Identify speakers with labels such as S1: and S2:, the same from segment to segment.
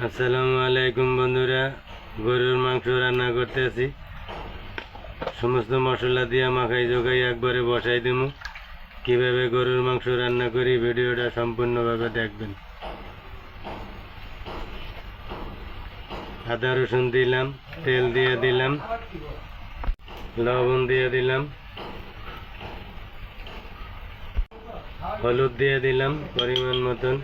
S1: আসসালামু আলাইকুম বন্ধুরা, গরুর মাংস রান্না করতেছি। সমস্ত মশলা দিয়ে মাখাই জোগাই একবারে বসাই দেবো। কিভাবে গরুর মাংস রান্না করি ভিডিওটা সম্পূর্ণভাবে দেখবেন। আদা রসুন দিলাম, তেল দিয়ে দিলাম, লবণ দিয়ে দিলাম, হলুদ দিয়ে দিলাম পরিমাণ মতন,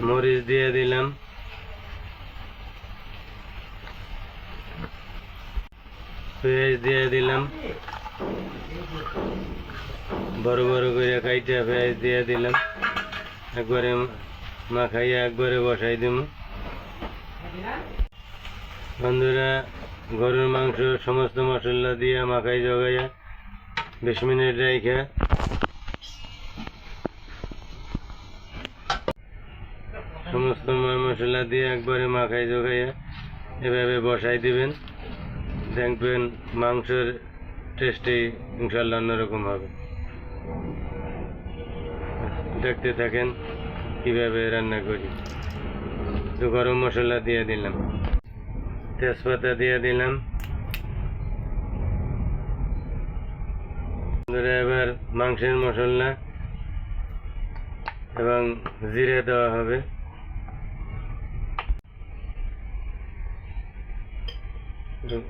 S1: মরিচ দিয়ে দিলাম, পেঁয়াজ দিয়ে দিলাম, বড় বড় করে কাইটা পেঁয়াজ দিয়ে দিলাম। একবারে মাখাইয়া একবারে বসাই দিব। বন্ধুরা, গরুর মাংস সমস্ত মশলা দিয়ে মাখাই জগাইয়া 20 মিনিট রেখে সমস্ত মশলা দিয়ে একবারে মাখাই জগাইয়া এভাবে বসাই দিবেন। দেখবেন মাংসের টেস্টই ইনশাল্লাহ অন্যরকম হবে। দেখতে থাকেন কিভাবে রান্না করি। তো গরম মশলা দিয়ে দিলাম, তেজপাতা দিয়ে দিলাম। এবার মাংসের মশলা এবং জিরে দেওয়া হবে।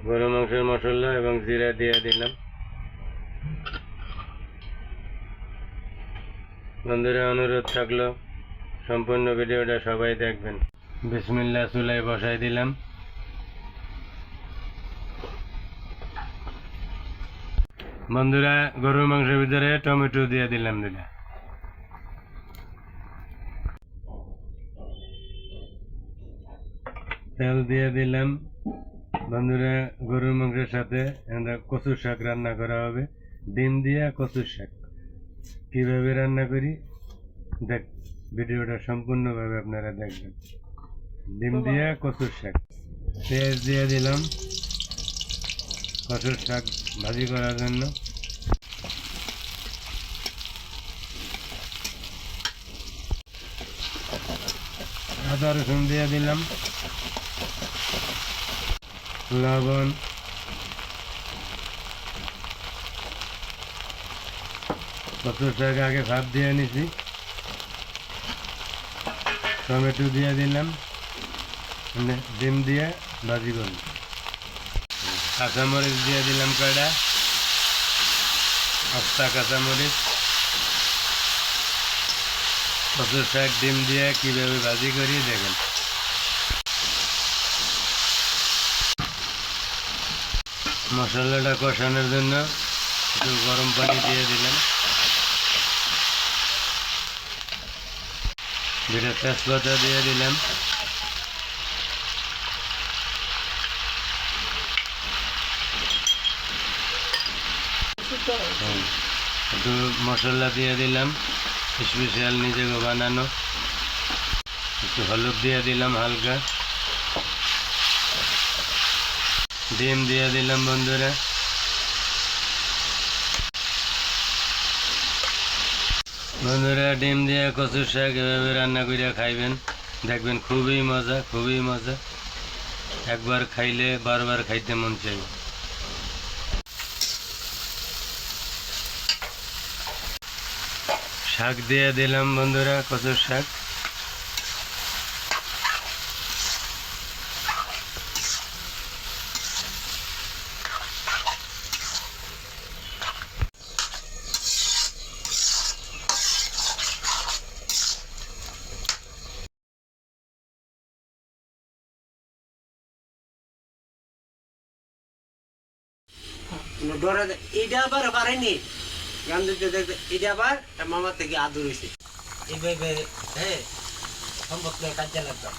S1: গরম মাংসের মশলা এবং জিরা দিয়ে দিলাম। বন্ধুরা, অনুরোধ থাকলো সম্পূর্ণ ভিডিওটা সবাই দেখবেন। বিসমিল্লাহ, চুলায় বসাই দিলাম। বন্ধুরা, গরুর মাংসের ভিতরে টমেটো দিয়ে দিলাম। তেল দিয়ে দিলাম। বন্ধুরা, গরুর মাংসের সাথে কচুর শাক রান্না করা হবে। ডিম দিয়ে কচুর শাক কিভাবে রান্না করি ভিডিওটা সম্পূর্ণভাবে আপনারা দেখবেন। ডিম দিয়ে কচুর শাক, পেঁয়াজ দিয়ে দিলাম কচুর শাক ভাজি করার জন্য। আদা রসুন দিয়ে দিলাম, লবণ, কচুর শাক আগে ভাপ দিয়ে নিছি। টমেটো দিয়ে দিলাম, ডিম দিয়ে ভাজি করব। কাঁচামরিচ দিয়ে দিলাম কয়টা, 8টা কাঁচামরিচ। কচুর শাক ডিম দিয়ে কিভাবে ভাজি করি দেখেন। মশলাটা কষানোর জন্য একটু গরম পানি দিয়ে দিলাম। দুটো তেজপাতা দিয়ে দিলাম। একটু মশলা দিয়ে দিলাম স্পেশাল নিজে বানানো। একটু হলুদ দিয়ে দিলাম হালকা। ডিম দিয়ে দিলাম। বন্ধুরা, ডিম দিয়ে কচুর শাক এভাবে রান্না করে খাইবেন, দেখবেন খুবই মজা, খুবই মজা। একবার খাইলে বারবার খাইতে মন চাইবে। শাক দিয়ে দিলাম বন্ধুরা, কচুর শাক।
S2: এটা আবার পারেনি গান দিতে দেখতে, এটা আবার মামার থেকে আদর হয়েছে এইভাবে। হ্যাঁ, সম্পর্কে কাজে লাগবে।